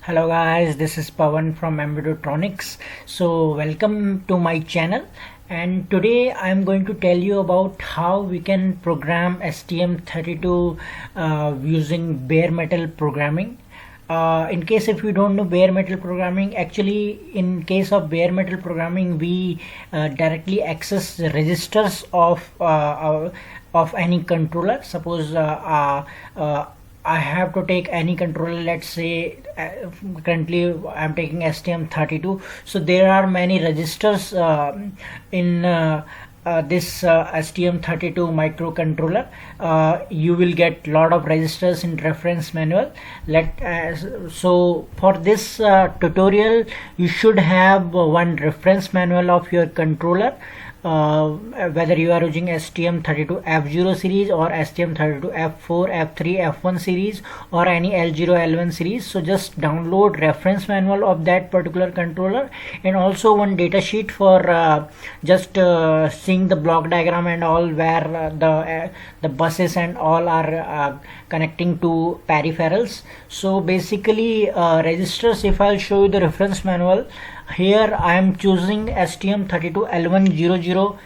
Hello guys, this is Pawan from Ambidotronics. So welcome to my channel, and today I'm going to tell you about how we can program STM32 using bare metal programming. In case if you don't know bare metal programming, actually in case of bare metal programming we directly access the registers of any controller. Suppose I have to take any controller. Let's say currently I'm taking STM32. So there are many registers in this STM32 microcontroller. You will get lot of registers in reference manual. So for this tutorial you should have one reference manual of your controller, whether you are using STM32F0 series or STM32F4, F3, F1 series or any L0, L1 series. So just download reference manual of that particular controller, and also one data sheet for just seeing the block diagram and all, where the buses and all are connecting to peripherals. So basically registers, if I'll show you the reference manual, here I am choosing STM32L100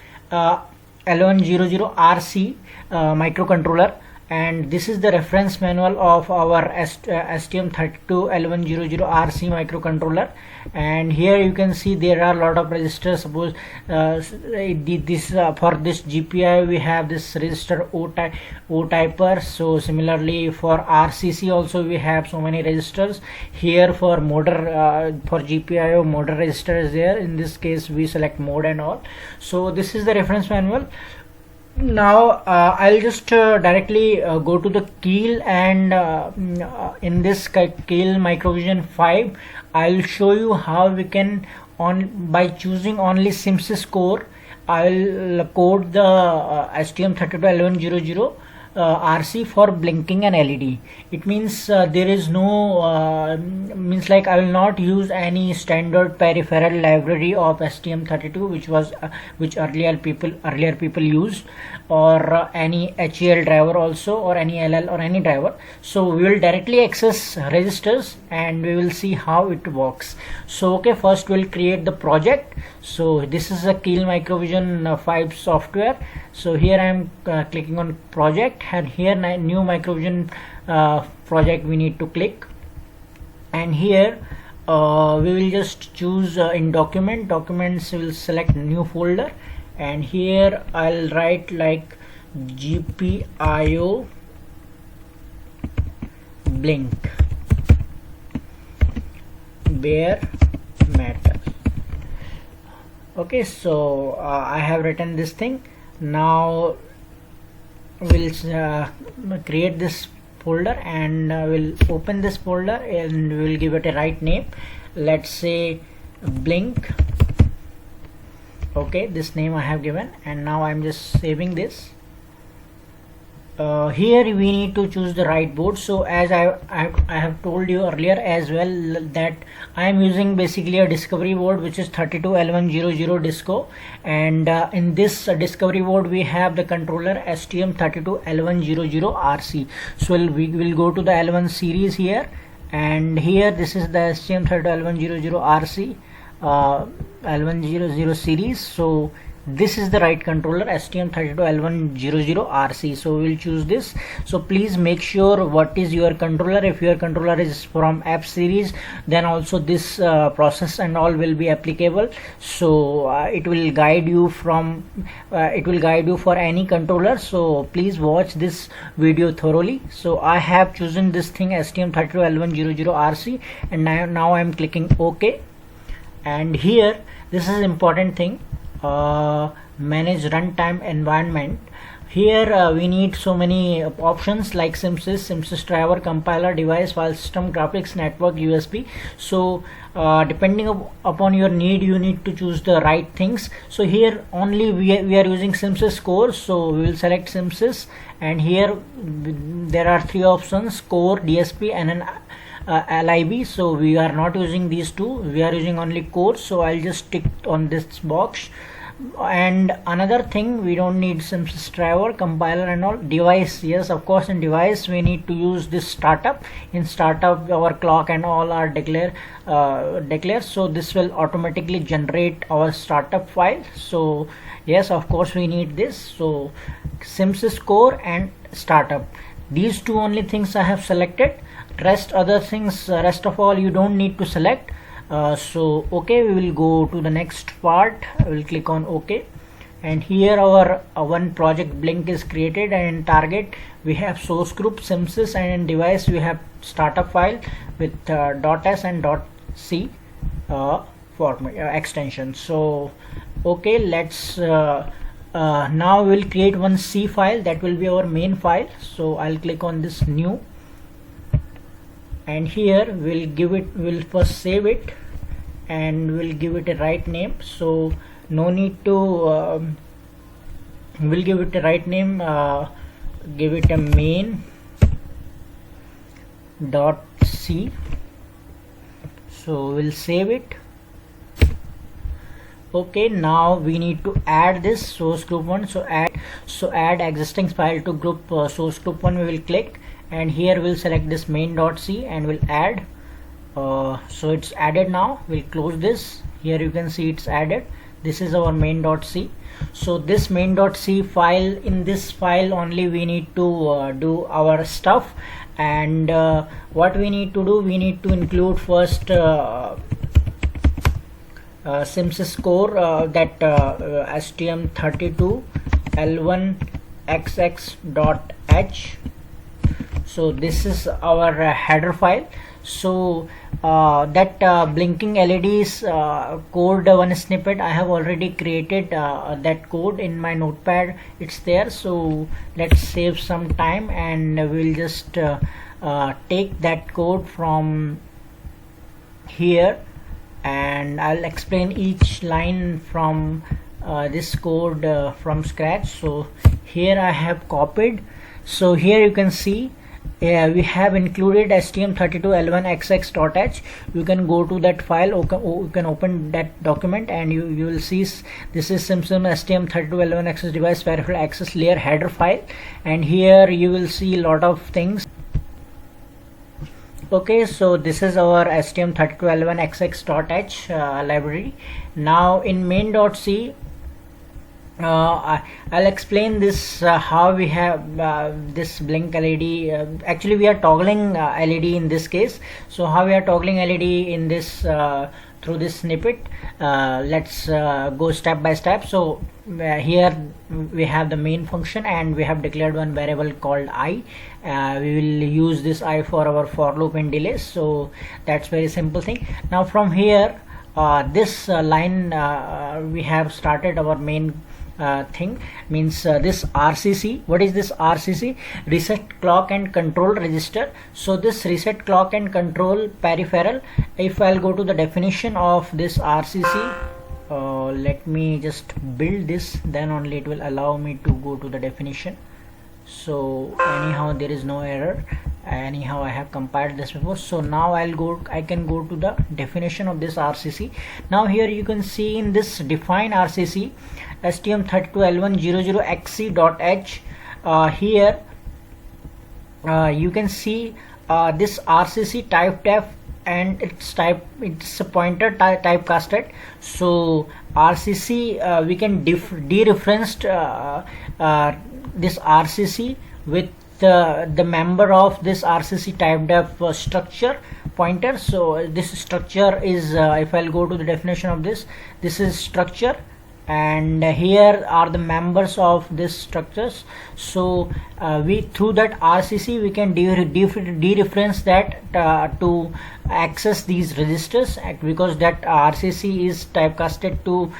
L100RC microcontroller, and this is the reference manual of our STM32L100RC microcontroller. And here you can see there are a lot of registers. Suppose for this GPI we have this register O typer. So similarly for RCC also we have so many registers. Here for motor, for GPIO motor register is there. In this case we select mode and all. So this is the reference manual. Now I'll just directly go to the Keil, and in this Keil Microvision 5 I'll show you how we can, by choosing only SimSys core, I'll code the STM32L100 RC for blinking and LED. It means there is no means like I will not use any standard peripheral library of STM32 which earlier people used, or any HEL driver also, or any LL or any driver. So we will directly access registers and we will see how it works. So okay, first we'll create the project. So this is a Keil Microvision 5 software. So here I am clicking on project, and here new Microvision project we need to click, and here we will just choose in documents we will select new folder, and here I'll write like GPIO blink bare metal. Okay, so I have written this thing. Now we'll create this folder, and we'll open this folder and we'll give it a right name. Let's say blink. Okay, this name I have given, and now I'm just saving this. Here we need to choose the right board. So as I have told you earlier as well, that I am using basically a discovery board which is 32L100 Disco, and in this discovery board we have the controller STM32L100 RC. So we will go to the L1 series here, and here this is the STM32L100 RC L100 series. So this is the right controller, STM32L100 RC. So we will choose this. So please make sure what is your controller. If your controller is from F series, then also this process and all will be applicable. So it will guide you for any controller. So please watch this video thoroughly. So I have chosen this thing, STM32L100 RC, and now I am clicking OK. And here this is important thing, manage runtime environment. Here we need so many options like SimSys driver, compiler, device, file system, graphics, network, USB. So depending upon your need, you need to choose the right things. So here only we are using SimSys core, so we will select SimSys, and here there are three options: core, DSP and an LIB. So we are not using these two, we are using only core. So I'll just tick on this box. And another thing, we don't need Simsys driver, compiler and all. Device, yes, of course, in device we need to use this startup. In startup our clock and all are declared, so this will automatically generate our startup file. So yes, of course we need this. So Simsys core and startup, these two only things I have selected. Rest other things, rest of all you don't need to select. So okay, we will go to the next part. I will click on OK, and here our one project Blink is created, and in target we have source group Simsys, and in device we have startup file with .s and .c format extension. So okay, let's now we'll create one C file that will be our main file. So I'll click on this new, and here we'll first save it and we'll give it a right name. So no need to we'll give it a right name, give it a main .c. so we'll save it. Okay, now we need to add this source group 1. So add existing file to group source group 1, we will click, and here we'll select this main.c and we'll add. So it's added now. We'll close this. Here you can see it's added. This is our main.c. So this main.c file, in this file only we need to do our stuff. And what we need to do, we need to include first Simsys core, that stm32l1xx.h. so this is our header file. So that blinking LEDs code one snippet, I have already created that code in my notepad, it's there. So let's save some time and we'll just take that code from here, and I'll explain each line from this code from scratch. So here I have copied. So here you can see we have included stm32l1xx.h. you can go to that file, you can open that document, and you will see this is Simpson stm32l1xx device peripheral access layer header file, and here you will see a lot of things. Okay, so this is our stm32l1xx.h library. Now in main.c I'll explain this how we have this blink LED. Actually we are toggling LED in this case. So how we are toggling LED in this through this snippet, let's go step by step. So here we have the main function, and we have declared one variable called I. We will use this I for our for loop and delays. So that's very simple thing. Now from here this line we have started our main thing, means this RCC. What is this RCC? Reset clock and control register. So this reset clock and control peripheral, if I'll go to the definition of this RCC, let me just build this, then only it will allow me to go to the definition. So anyhow there is no error, anyhow I have compiled this before. So now I can go to the definition of this RCC. Now here you can see in this define RCC stm32l100xc.h, here you can see this RCC type def, and it's a pointer typecasted. So RCC we can dereferenced this RCC with the member of this RCC type def structure pointer. So this structure is if I'll go to the definition of this is structure, and here are the members of this structures. So we through that RCC we can dereference that to access these registers, because that RCC is typecasted to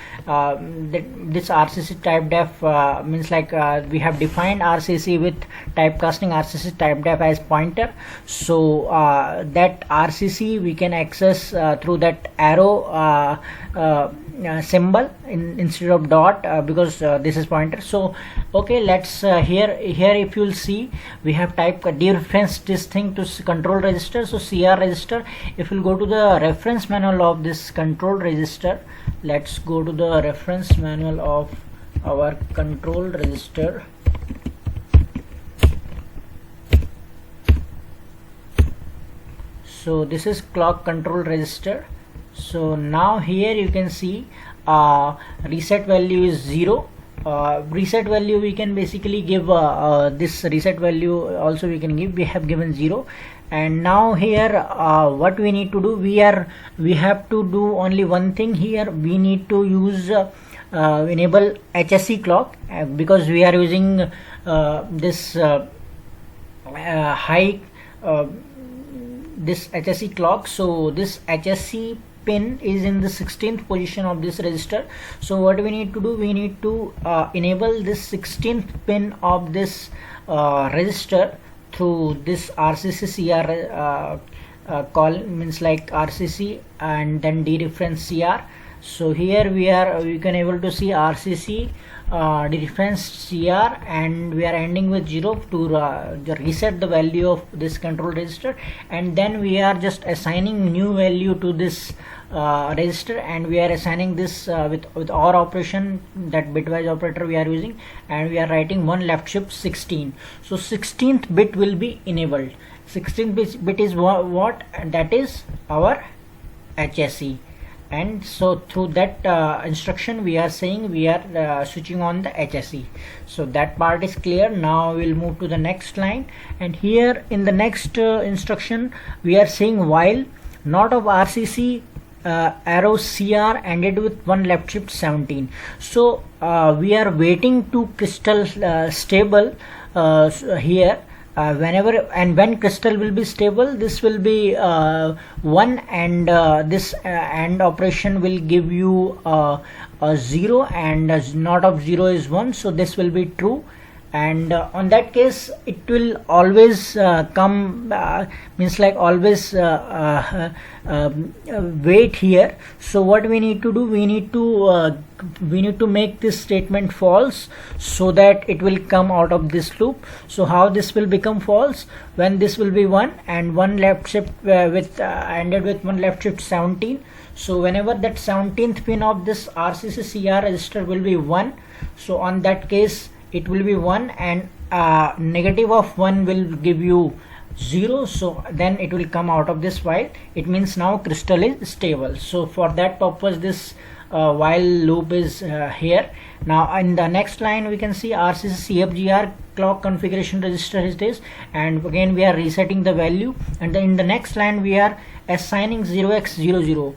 this RCC type def means like we have defined RCC with typecasting RCC type def as pointer. So that RCC we can access through that arrow symbol instead of dot, because this is pointer. So okay, let's here if you'll see, we have typed dereference this thing to control register, so CR register. If you'll go to the reference manual of this control register, let's go to the reference manual of our control register. So this is clock control register. So now here you can see reset value is 0. Reset value we can basically give this reset value also we can give, we have given 0. And now here what we need to do, we have to do only one thing here. We need to use enable HSE clock, because we are using this high this HSE clock. So this HSE pin is in the 16th position of this register. So what we need to do, we need to enable this 16th pin of this register through this RCC CR call, means like RCC and then dereference CR. So here we can able to see RCC dereference CR, and we are ending with 0 to reset the value of this control register. And then we are just assigning new value to this register, and we are assigning this with OR operation, that bitwise operator we are using, and we are writing one left shift 16. So 16th bit will be enabled. 16th bit is what that is our HSE. And so through that instruction we are saying we are switching on the HSE. So that part is clear. Now we'll move to the next line, and here in the next instruction we are saying while not of RCC arrow CR ended with one left shift 17. So we are waiting to crystal stable here. Whenever and when crystal will be stable, this will be 1, and this AND operation will give you a 0, and not of 0 is 1, so this will be true. And on that case it will always come, means like always wait here. So what we need to do, we need to make this statement false, so that it will come out of this loop. So how this will become false, when this will be 1 and one left shift with ended with one left shift 17. So whenever that 17th pin of this RCC CR register will be 1, so on that case it will be 1, and negative of 1 will give you 0. So then it will come out of this while. It means now crystal is stable. So for that purpose this while loop is here. Now in the next line we can see RCC CFGR clock configuration register is this, and again we are resetting the value. And then in the next line we are assigning 0x00.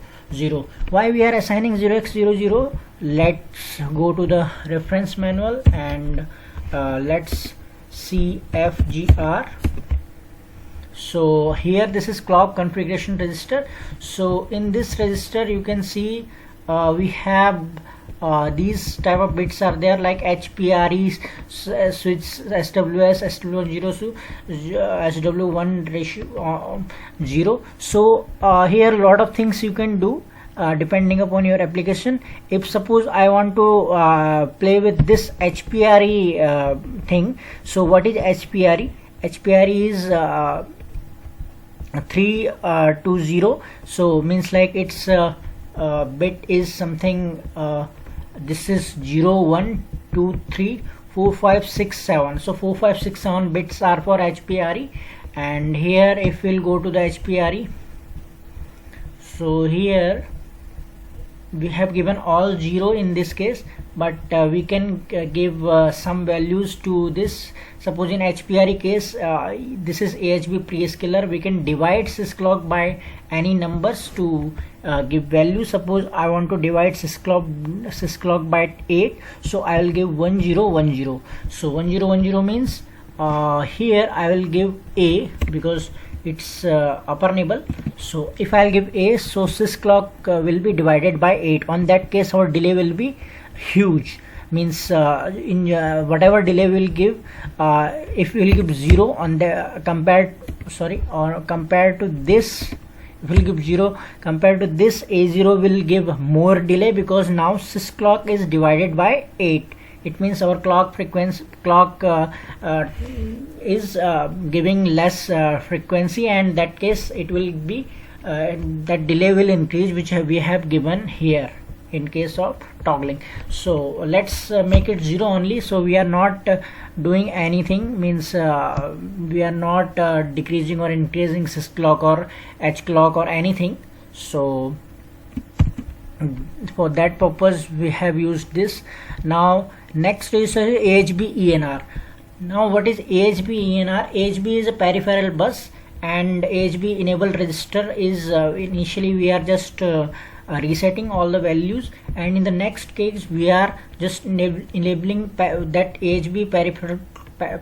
Why we are assigning 0x00? Let's go to the reference manual and let's see FGR. So here this is clock configuration register. So in this register you can see we have these type of bits are there, like HPRE, switch SWS, SW10, SW1 ratio 0. So here a lot of things you can do depending upon your application. If suppose I want to play with this HPRE thing, so what is HPRE? HPRE is 320. So means like its bit is something this is 0 1 2 3 4 5 6 7. So 4 5 6 7 bits are for HPRE. And here if we'll go to the HPRE, so here we have given all 0 in this case, but we can give some values to this. Suppose in HPRE case this is AHB prescaler, we can divide sysclock by any numbers to give value. Suppose I want to divide sysclock by 8, so I will give 1010. So 1010 means here I will give A because it's upper nibble. So if I'll give A, so sysclock will be divided by 8. On that case our delay will be huge, means in whatever delay we'll give, if we'll give 0 on the compared to this, will give 0. Compared to this, A0 will give more delay because now sys clock is divided by 8. It means our clock frequency is giving less frequency, and that case it will be that delay will increase, which we have given here in case of toggling. So let's make it 0 only, so we are not doing anything, means we are not decreasing or increasing sys clock or H clock or anything. So for that purpose we have used this. Now next is AHB ENR. Now what is AHB ENR? AHB is a peripheral bus, and AHB enable register is initially we are just resetting all the values, and in the next case we are just enabling that AHB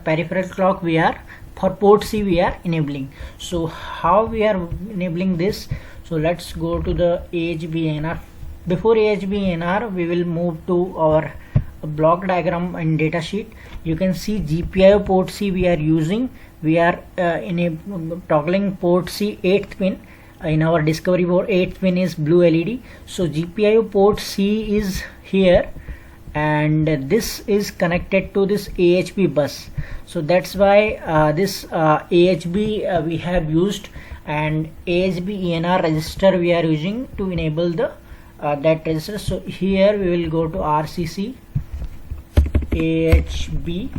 peripheral clock we are for port C we are enabling. So how we are enabling this? So let's go to the AHB ENR. Before AHB ENR we will move to our block diagram and data sheet. You can see GPIO port C we are using. We are toggling port C 8th pin. In our discovery board 8th pin is blue LED. So GPIO port C is here, and this is connected to this AHB bus. So that's why this AHB we have used, and AHB ENR register we are using to enable the that register. So here we will go to RCC AHB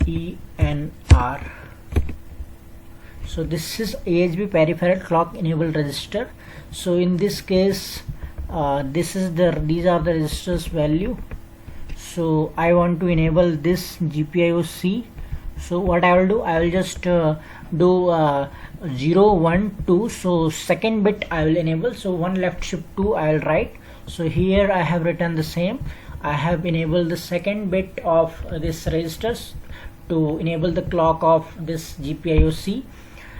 ENR. So this is AHB peripheral clock enabled register. So in this case these are the registers value. So I want to enable this GPIO C. So what I will do, I will just do 0 1 2. So second bit I will enable. So 1 left shift 2 I will write. So here I have written the same. I have enabled the second bit of this registers to enable the clock of this GPIO C.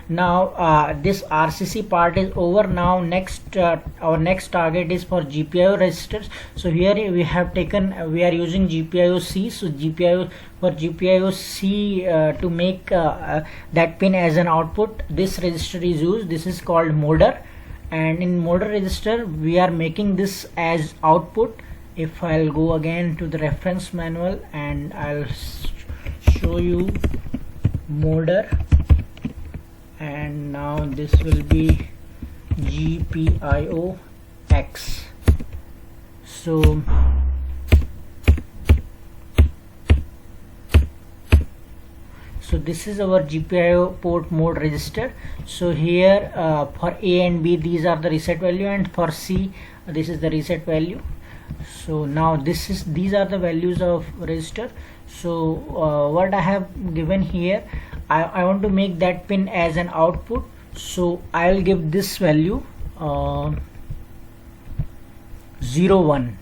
Now this RCC part is over. Now next our next target is for GPIO registers. So here we have taken we are using GPIO C. So GPIO C to make that pin as an output, this register is used. This is called modder, and in modder register we are making this as output. If I'll go again to the reference manual and I'll show you modder, and now this will be GPIO X. So this is our GPIO port mode register. So here for A and B these are the reset value, and for C this is the reset value. So now these are the values of register. So what I have given here, I want to make that pin as an output. So I will give this value 0 1.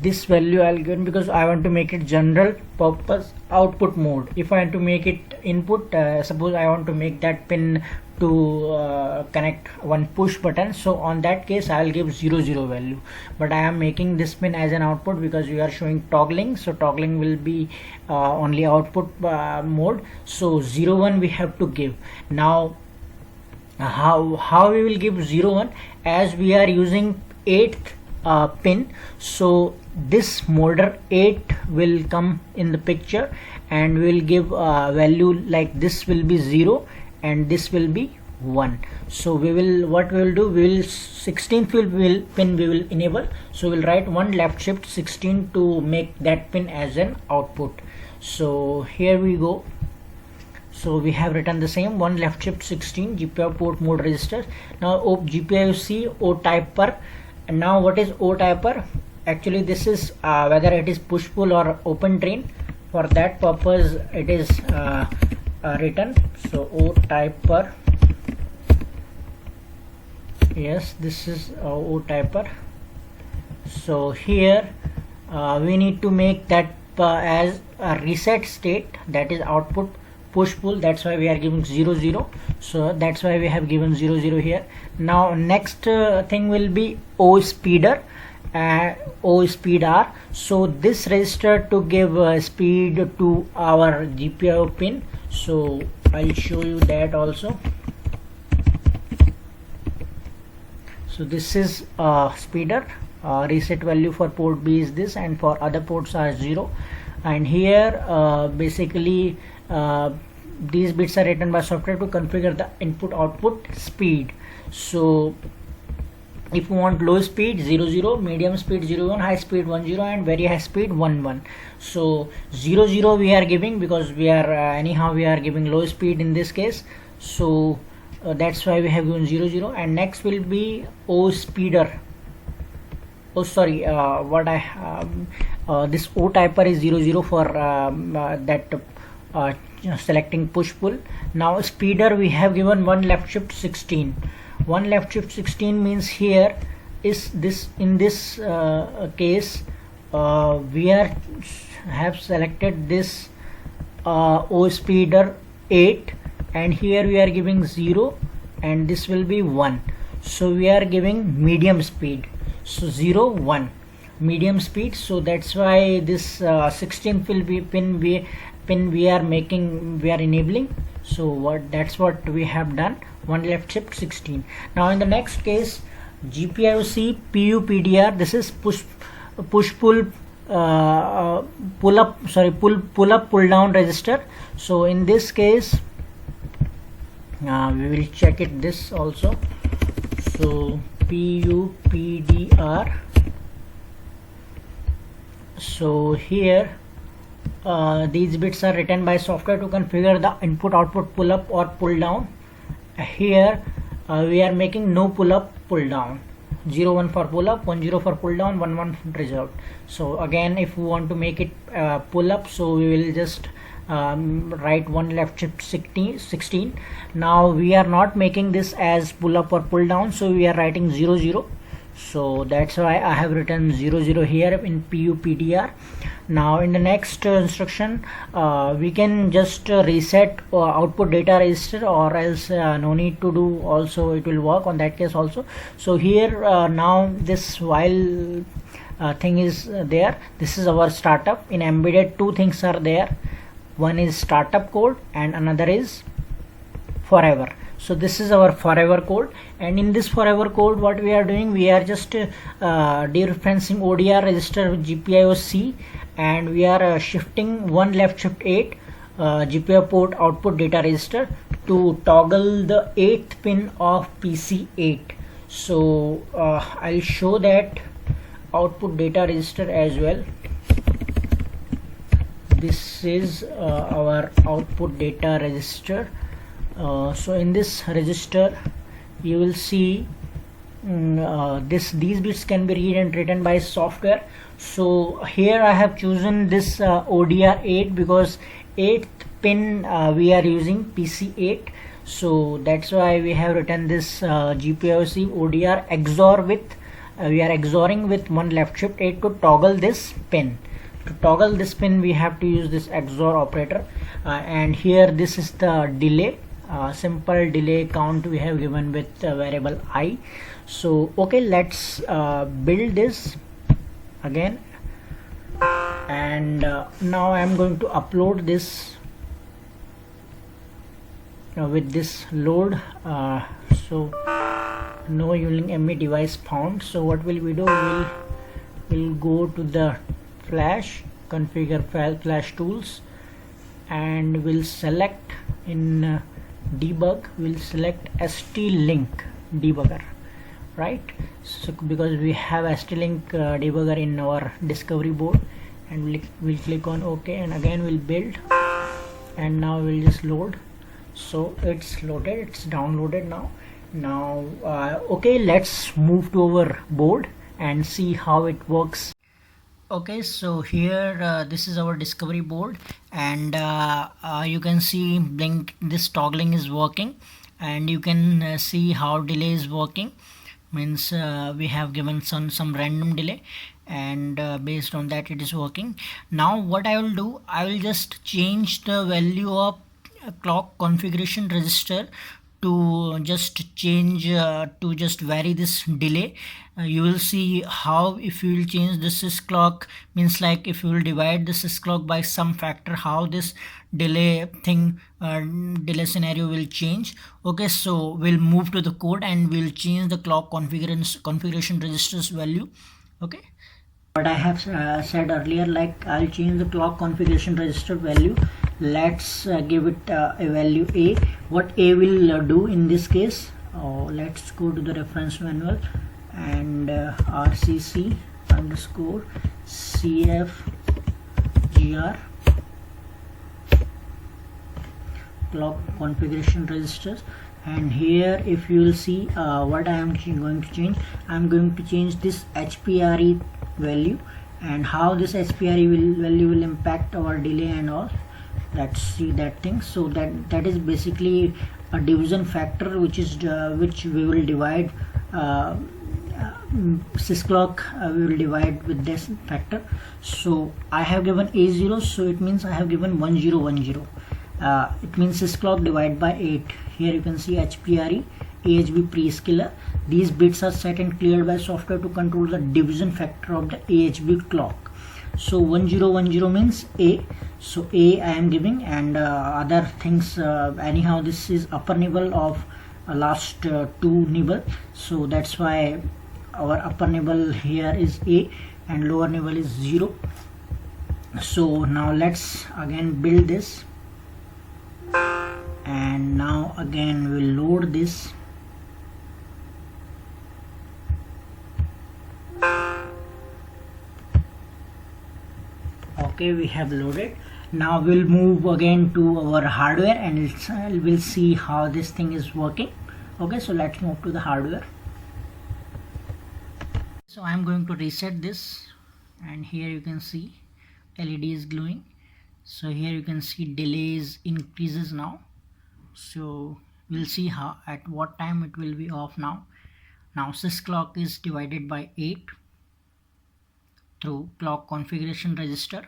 This value I'll give because I want to make it general purpose output mode. If I want to make it input, suppose I want to make that pin to connect one push button, so on that case I'll give 0 0 value. But I am making this pin as an output because we are showing toggling, so toggling will be only output mode. So 0 1 we have to give. Now how we will give 0 1, as we are using 8th pin, so this modder 8 will come in the picture, and we will give value like this will be 0 and this will be 1. So we will 16th pin we will enable. So we'll write 1 left shift 16 to make that pin as an output. So here we go. So we have written the same 1 left shift 16 GPIO port mode register. Now GPIO C O typer. And now what is O typer? Actually this is whether it is push pull or open drain. For that purpose it is written. So O typer, yes, this is O typer. So here we need to make that as a reset state, that is output push pull. That's why we are giving 0 0. So that's why we have given 0 0 here. Now next thing will be O speeder, O speed R. So this register to give speed to our GPIO pin. So I'll show you that also. So this is speeder. Reset value for port B is this, and for other ports are 0. And here basically these bits are written by software to configure the input output speed. So if you want low speed 00, medium speed 01, high speed 10, and very high speed 11. So 00 we are giving because we are anyhow we are giving low speed in this case. So that's why we have given 00. And next will be O speeder. Oh sorry, what I this O typer is 00 for that selecting push pull. Now speeder we have given one left shift 16. One left shift 16 means here is this, in this case we have selected this O speeder 8, and here we are giving 0, and this will be 1. So we are giving medium speed. So 0 1 medium speed. So that's why this 16th will be pin we are enabling. So that's what we have done, one left shift 16. Now in the next case, GPIOC PUPDR, this is push pull pull up pull down register. So in this case we will check it this also. So PUPDR. So here these bits are written by software to configure the input output pull up or pull down. Here we are making no pull up pull down, 01 for pull up, 10 for pull down, 11 reserved. So again if we want to make it pull up, so we will just write one left shift 16. Now we are not making this as pull up or pull down, so we are writing 00. So that's why I have written 00 here in PUPDR. Now in the next instruction we can just reset output data register, or else no need to do, also it will work on that case also. So here now this while thing is there. This is our startup. In embedded two things are there, one is startup code and another is forever. So this is our forever code, and in this forever code what we are doing, we are just dereferencing ODR register with GPIO-C, and we are shifting one left shift 8 GPIO port output data register to toggle the 8th pin of PC8. So I'll show that output data register as well. This is our output data register. So in this register you will see these bits can be read and written by software. So here I have chosen this ODR 8 because 8th pin we are using PC8. So that's why we have written this GPIO-C ODR XOR with we are XORing with one left shift 8 to toggle this pin. To toggle this pin we have to use this XOR operator, and here this is the delay. Simple delay count we have given with variable I. So okay, let's build this again, and now I am going to upload this with this load. So no Unilink ME device found. So what will we do, we'll go to the flash, configure flash tools, and we'll select in debug, we'll select ST-Link debugger, right? So because we have ST-Link debugger in our discovery board, and we'll click on OK, and again we'll build, and now we'll just load. So it's loaded, it's downloaded now. Okay, let's move to our board and see how it works. Okay, so here this is our discovery board, and you can see blink, this toggling is working, and you can see how delay is working. Means we have given some random delay, and based on that it is working. Now what I will do, I will just change the value of clock configuration register to just change to just vary this delay. You will see how if you will change the sys clock, means like if you will divide the sys clock by some factor, how this delay thing delay scenario will change. Okay, so we'll move to the code and we'll change the clock configuration registers value. Okay, what I have said earlier, like I'll change the clock configuration register value. Let's give it a value A. What A will do in this case, let's go to the reference manual and RCC underscore CFGR clock configuration registers. And here if you will see what I am going to change, I am going to change this HPRE value, and how this HPRE value will impact our delay and all. Let's see that thing. So that is basically a division factor, which is which we will divide sys clock we will divide with this factor. So I have given A0, so it means I have given 1010. It means sys clock divided by 8. Here you can see HPRE AHB prescaler. These bits are set and cleared by software to control the division factor of the AHB clock. So 1010 means A, so A I am giving, and other things anyhow this is upper nibble of last two nibble, so that's why our upper nibble here is A and lower nibble is 0. So now let's again build this, and now again we'll load this. Okay, we have loaded. Now we'll move again to our hardware and we'll see how this thing is working. Okay, so let's move to the hardware. So I'm going to reset this, and here you can see LED is glowing. So here you can see delays increases now. So we'll see how at what time it will be off now. Now sys clock is divided by 8 through clock configuration register.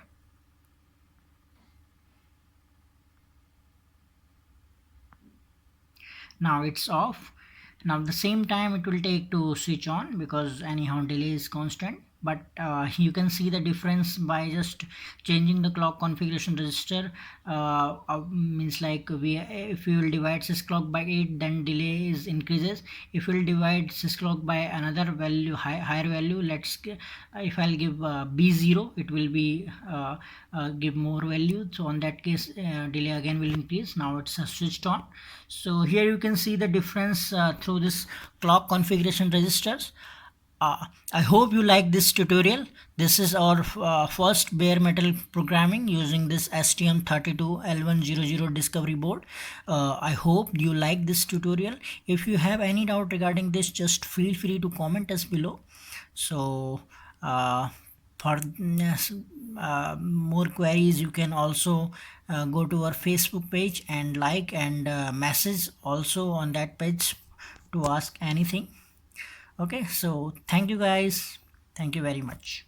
Now it's off. Now the same time it will take to switch on, because anyhow delay is constant, but you can see the difference by just changing the clock configuration register. Means like if we will divide sys clock by 8, then delay is increases. If we will divide sys clock by another value, higher value, let's if I'll give B0, it will be give more value. So on that case delay again will increase. Now it's switched on. So here you can see the difference through this clock configuration registers. I hope you like this tutorial. This is our first bare metal programming using this STM32L100 discovery board. I hope you like this tutorial. If you have any doubt regarding this, just feel free to comment us below. So for more queries, you can also go to our Facebook page and like and message also on that page to ask anything. Okay, so thank you guys. Thank you very much.